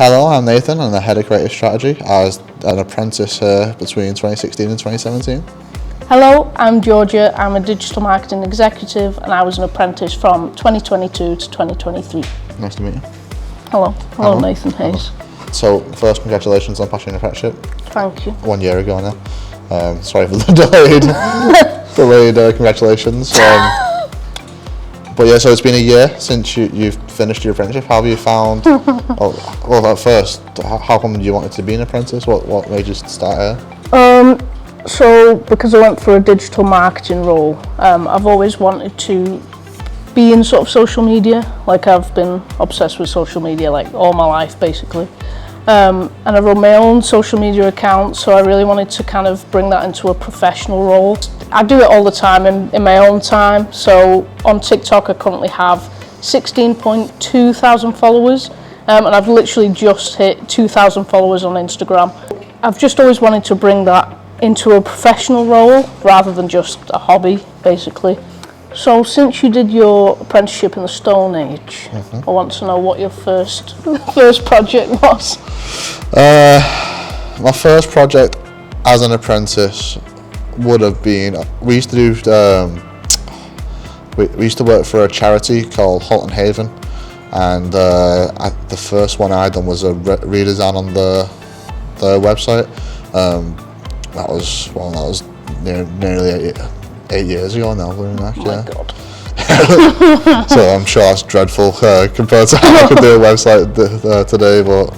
Hello, I'm Nathan. I'm the Head of Creative Strategy. I was an apprentice here between 2016 and 2017. Hello, I'm Georgia. I'm a Digital Marketing Executive and I was an apprentice from 2022 to 2023. Nice to meet you. Hello Nathan Hayes. So, first, congratulations on passing your apprenticeship. Thank you. 1 year ago now. Sorry for the delayed congratulations. But yeah, so it's been a year since you've finished your apprenticeship. How have you found, at first, how come you wanted to be an apprentice? What made you start here? So because I went for a digital marketing role, I've always wanted to be in sort of social media. Like I've been obsessed with social media like all my life basically. And I run my own social media account, so I really wanted to kind of bring that into a professional role. I do it all the time in my own time. So on TikTok I currently have 16.2 thousand followers, and I've literally just hit 2,000 followers on Instagram. I've just always wanted to bring that into a professional role rather than just a hobby basically. So since you did your apprenticeship in the Stone Age, I want to know what your first project was. My first project as an apprentice would have been, we used to do, we used to work for a charity called Halton Haven, and the first one I done was a redesign on the website. That was nearly 8 years ago now. Oh my God. So I'm sure that's dreadful compared to how I could do a website today, but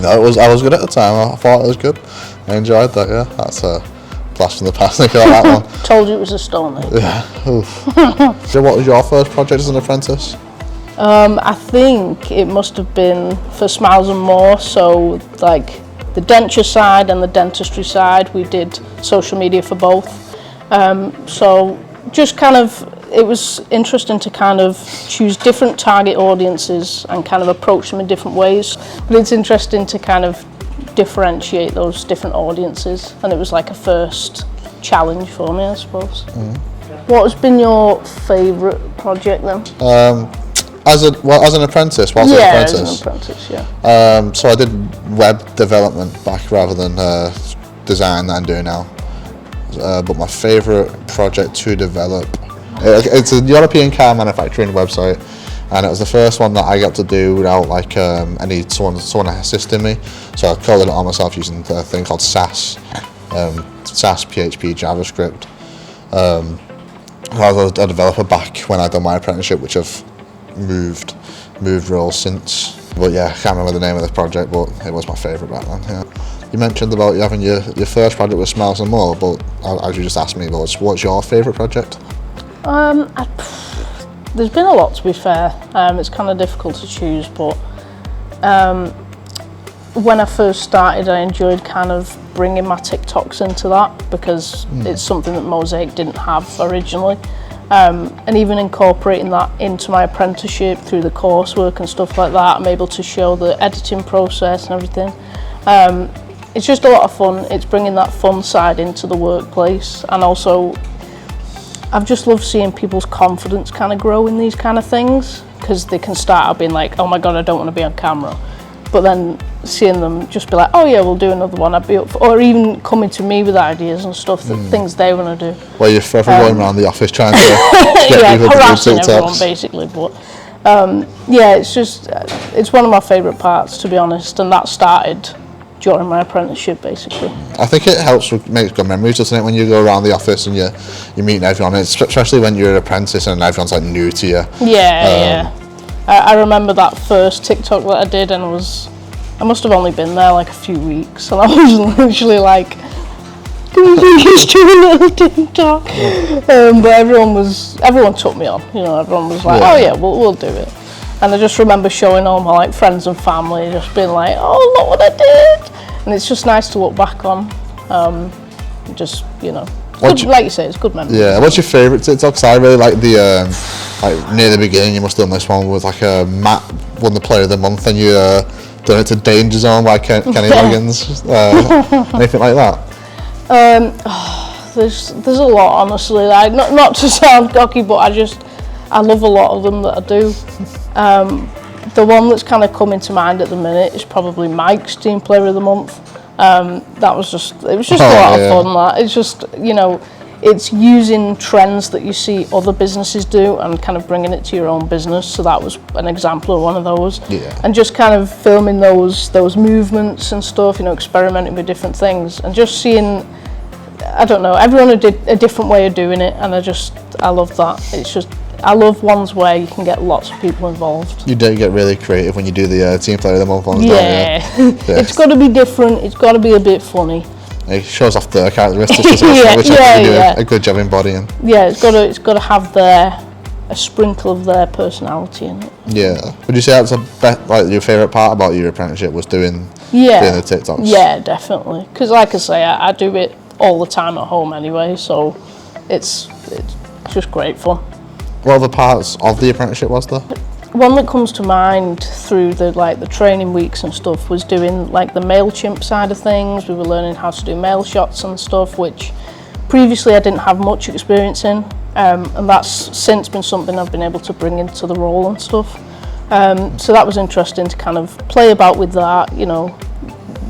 no, I was good at the time. I thought it was good. I enjoyed that. Yeah, that's a blast from the past. I got that one. Told you it was a Stone Age. Yeah. Oof. So what was your first project as an apprentice? I think it must have been for Smiles and More. So like the denture side and the dentistry side, we did social media for both. So just kind of, it was interesting to kind of choose different target audiences and kind of approach them in different ways. But it's interesting to kind of differentiate those different audiences, and it was like a first challenge for me, I suppose. What has been your favourite project then? As an apprentice, as an apprentice, yeah. So I did web development back rather than design that I'm doing now. But my favourite project to develop, it's a European car manufacturing website, and it was the first one that I got to do without like I need someone assisting me. So I coded it all myself using a thing called SAS, PHP, JavaScript. I was a developer back when I done my apprenticeship, which I've moved roles since. But yeah, I can't remember the name of the project, but it was my favourite back then. Yeah. You mentioned about you having your first project with Smiles and More, but as you just asked me, what's your favourite project? There's been a lot, to be fair. It's kind of difficult to choose, but when I first started, I enjoyed kind of bringing my TikToks into that because it's something that Mosaic didn't have originally. And even incorporating that into my apprenticeship through the coursework and stuff like that, I'm able to show the editing process and everything. It's just a lot of fun. It's bringing that fun side into the workplace, and also I've just loved seeing people's confidence kind of grow in these kind of things, because they can start out being like, oh my God, I don't want to be on camera, but then seeing them just be like, oh yeah, we'll do another one, I'd be up for, or even coming to me with ideas and stuff, that things they want to do. Well, you're forever going around the office trying to get people to do harassing TikToks. Everyone basically, but yeah, it's one of my favourite parts, to be honest, and that started during my apprenticeship basically. I think it helps make good memories, doesn't it, when you go around the office and you're meeting everyone, especially when you're an apprentice and everyone's like new to you. Yeah. I remember that first TikTok that I did, and I must have only been there like a few weeks, and I was literally like, can we just do a little TikTok? But everyone took me on, everyone was like, oh yeah, we'll do it. And I just remember showing all my like friends and family, just being like, oh, look what I did. And it's just nice to look back on. Just, like you say, it's good memory. Yeah, what's your favourite TikTok? I really like the, like near the beginning, you must have done this one with like Matt won the Player of the Month, and you done it to Danger Zone by Kenny Loggins. Anything like that? There's a lot, honestly. Like, not to sound cocky, but I love a lot of them that I do. The one that's kind of coming to mind at the minute is probably Mike's Team Player of the Month. It was just a lot of fun. That it's just, it's using trends that you see other businesses do and kind of bringing it to your own business. So that was an example of one of those. Yeah. And just kind of filming those movements and stuff, experimenting with different things and just seeing, I don't know, everyone did a different way of doing it, and I love that. It's just, I love ones where you can get lots of people involved. You do get really creative when you do the Team Player of the Month ones, yeah. don't you? It's got to be different, it's got to be a bit funny. It shows off the characteristics as well, which I think you do a good job embodying. Yeah, it's got to have a sprinkle of their personality in it. Yeah. Would you say that's your favourite part about your apprenticeship was doing the TikToks? Yeah, definitely. Because like I say, I do it all the time at home anyway, so it's just great fun. What other parts of the apprenticeship was there? One that comes to mind through the training weeks and stuff was doing like the MailChimp side of things. We were learning how to do mail shots and stuff, which previously I didn't have much experience in, and that's since been something I've been able to bring into the role and stuff. So that was interesting to kind of play about with that,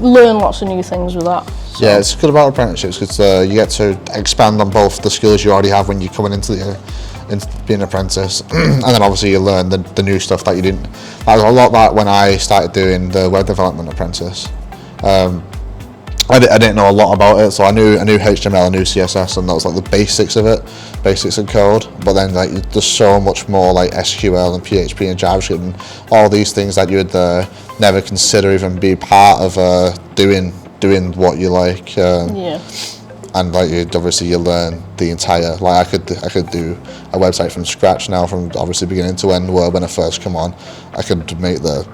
learn lots of new things with that. So. Yeah, it's good about apprenticeships because you get to expand on both the skills you already have when you're coming into being an apprentice, and then obviously you learn the new stuff that you didn't. That was a lot like when I started doing the web development apprentice. I didn't know a lot about it, so I knew HTML, I knew CSS, and that was like the basics of it, basics of code. But then there's so much more like SQL and PHP and JavaScript and all these things that you would never consider even be part of doing what you like. And you learn the entire, I could do a website from scratch now, from obviously beginning to end, where when I first come on, I could make the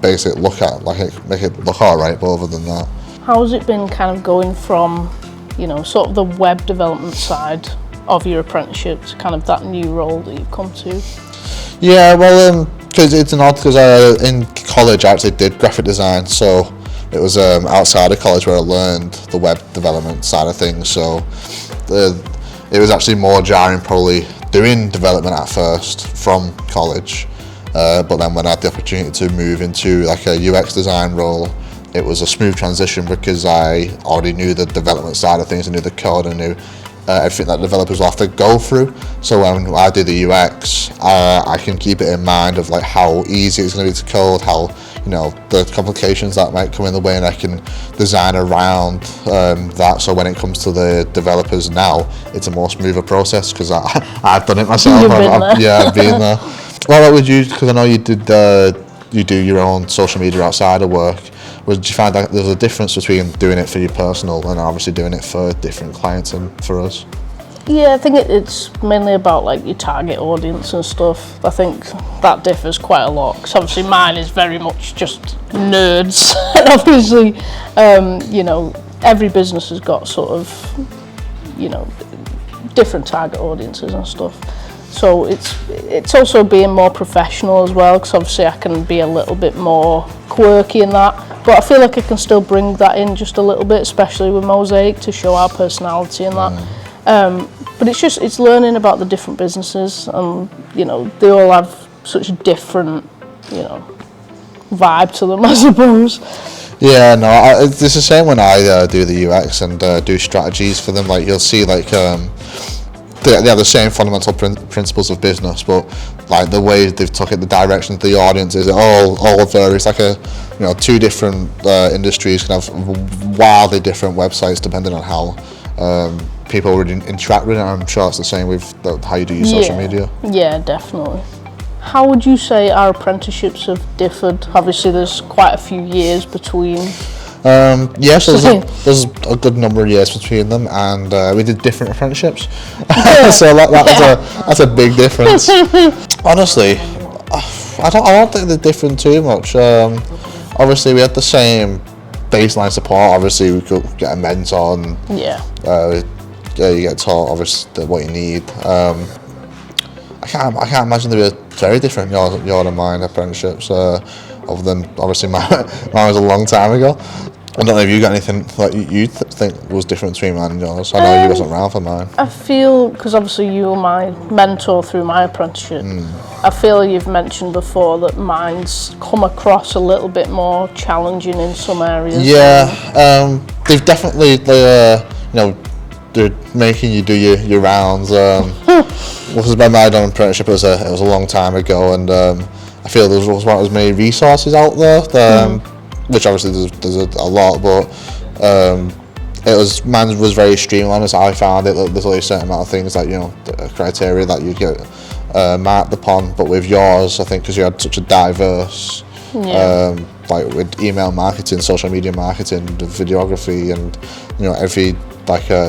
basic make it look alright, but other than that. How has it been kind of going from, sort of the web development side of your apprenticeship to kind of that new role that you've come to? Yeah, well, because it's an odd, because in college I actually did graphic design, so it was outside of college where I learned the web development side of things, so it was actually more jarring probably doing development at first from college, but then when I had the opportunity to move into like a UX design role, it was a smooth transition because I already knew the development side of things, I knew the code, I knew everything that developers will have to go through. So when I do the UX, I can keep it in mind of like how easy it's going to be to code, how the complications that might come in the way, and I can design around that. So when it comes to the developers now, it's a more smoother process because I've done it myself. I've been there. Well, what would you? Because I know you do your own social media outside of work. Did you find that there's a difference between doing it for your personal and obviously doing it for different clients and for us? Yeah, I think it's mainly about like your target audience and stuff. I think that differs quite a lot because obviously mine is very much just nerds, and obviously, every business has got sort of, different target audiences and stuff. So it's also being more professional as well, because obviously I can be a little bit more quirky in that, but I feel like I can still bring that in just a little bit, especially with Mosaic, to show our personality in that. But it's learning about the different businesses, and they all have such a different vibe to them, I suppose. Yeah, no, it's the same when I do the UX and do strategies for them. Like you'll see, like they have the same fundamental principles of business, but like the way they've took it, the direction of the audience is all varies. Like two different industries can have wildly different websites depending on how people would interact with it. I'm sure it's the same with how you do your social media. Yeah, definitely. How would you say our apprenticeships have differed? Obviously, there's quite a few years between. Yes, there's a good number of years between them, and we did different apprenticeships, so that's a big difference. Honestly, I don't think they're different too much. Obviously, we had the same baseline support. Obviously, we could get a mentor, and you get taught obviously what you need. I can't imagine they were very different. Your and mine apprenticeships. Other than obviously mine was a long time ago. I don't know if you got anything like you think was different between mine and yours. I know you wasn't around for mine. I feel, because obviously you were my mentor through my apprenticeship, I feel you've mentioned before that mine's come across a little bit more challenging in some areas. Yeah, they've definitely, they're making you do your rounds. Was when I done apprenticeship, it was a long time ago, and I feel there wasn't as many resources out there. Which obviously there's a lot, but mine was very streamlined as I found it. There's only a certain amount of things that the criteria that you get marked upon. But with yours, I think because you had such a diverse, like with email marketing, social media marketing, the videography, and every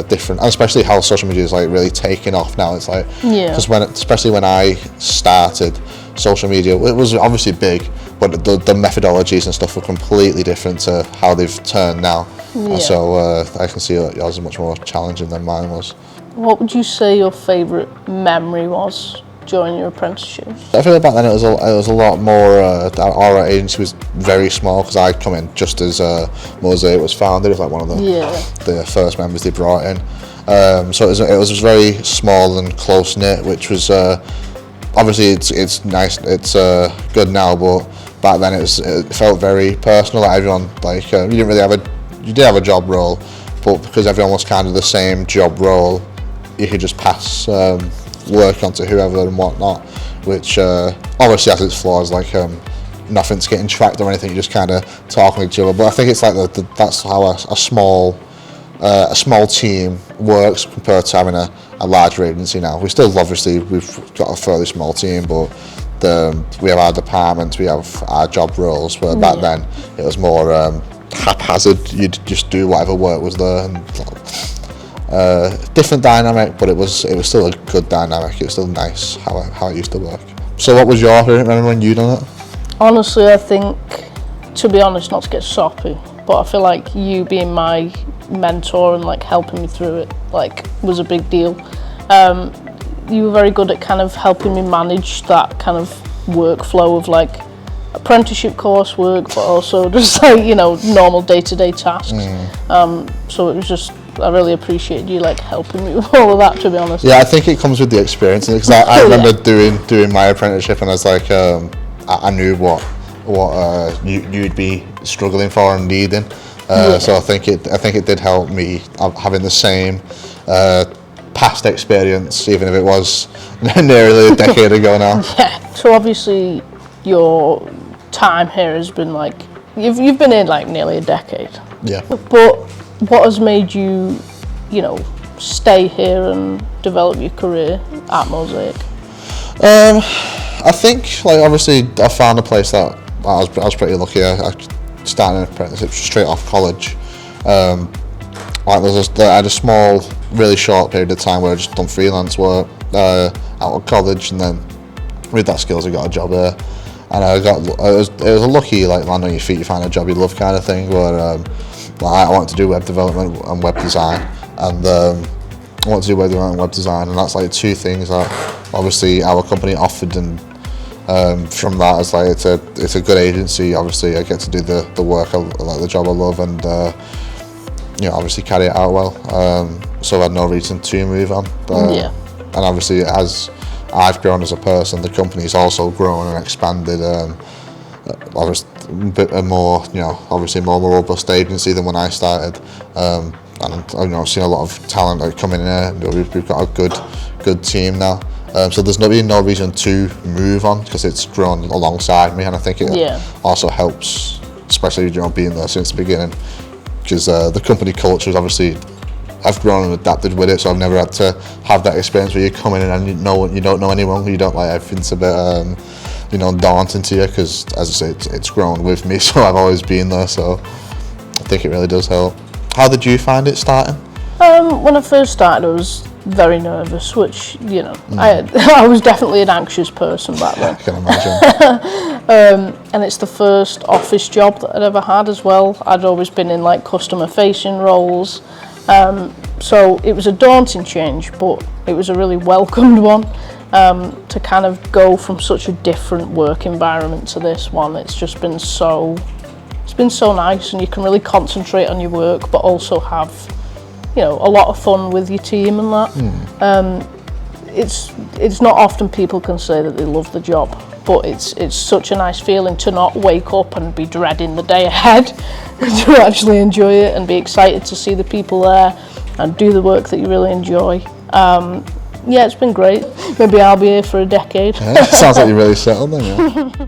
different, and especially how social media is like really taking off now. It's like because especially when I started social media, it was obviously big, but the methodologies and stuff were completely different to how they've turned now. And so I can see that yours is much more challenging than mine was. What would you say your favourite memory was during your apprenticeship? I feel like back then it was a lot more. Our agency was very small because I'd come in just as Mosaic was founded. It was like one of the first members they brought in. So it was very small and close knit, which was obviously it's nice. It's good now, but back then it felt very personal. Like everyone, you didn't really you did have a job role, but because everyone was kind of the same job role, you could just pass work onto whoever and whatnot, which obviously has its flaws, like nothing's getting tracked or anything, you're just kind of talking to each other. But I think it's like that's how a small team works compared to having a larger agency now. We still obviously we've got a fairly small team, but we have our departments, we have our job roles, where back then it was more haphazard. You'd just do whatever work was there, and different dynamic, but it was still a good dynamic. It was still nice how it used to work. So what was your favorite memory when you done it? Honestly, I think, to be honest, not to get soppy, but I feel like you being my mentor and like helping me through it was a big deal. You were very good at kind of helping me manage that kind of workflow of like apprenticeship coursework, but also just normal day-to-day tasks. So it was just, I really appreciate you helping me with all of that, to be honest. Yeah, I think it comes with the experience, because I remember doing my apprenticeship, and I was like, I knew what you'd be struggling for and needing. So I think it did help me having the same past experience, even if it was nearly a decade ago now. Yeah. So obviously your time here has been you've been in nearly a decade. Yeah. But what has made you, stay here and develop your career at Mosaic? I think obviously I found a place that I was pretty lucky. I started an apprenticeship straight off college. I had a small, really short period of time where I just done freelance work out of college, and then with that skills I got a job there, and it was a lucky land on your feet, you find a job you love kind of thing, where I wanted to do web development and web design, and that's two things that obviously our company offered, and from that it's a good agency. Obviously I get to do the work, the job I love, and obviously carry it out well. So I had no reason to move on. And obviously as I've grown as a person, the company's also grown and expanded. Obviously a bit more, obviously more robust agency than when I started. And I've seen a lot of talent coming in here. We've got a good team now. So there's no reason to move on, because it's grown alongside me, and I think it also helps, especially being there since the beginning, because the company culture is obviously, I've grown and adapted with it, so I've never had to have that experience where you come in and you don't know anyone, you don't everything's a bit daunting to you, because as I say, it's grown with me, so I've always been there, so I think it really does help. How did you find it starting? When I first started, I was very nervous, which I was definitely an anxious person back then. I can imagine. And it's the first office job that I'd ever had as well. I'd always been in customer facing roles, so it was a daunting change, but it was a really welcomed one, to kind of go from such a different work environment to this one. It's been so nice, and you can really concentrate on your work, but also have, you know, a lot of fun with your team and that. It's not often people can say that they love the job, but it's such a nice feeling to not wake up and be dreading the day ahead, to actually enjoy it and be excited to see the people there and do the work that you really enjoy. Yeah, it's been great. Maybe I'll be here for a decade. Yeah, sounds like you're really settled then, yeah.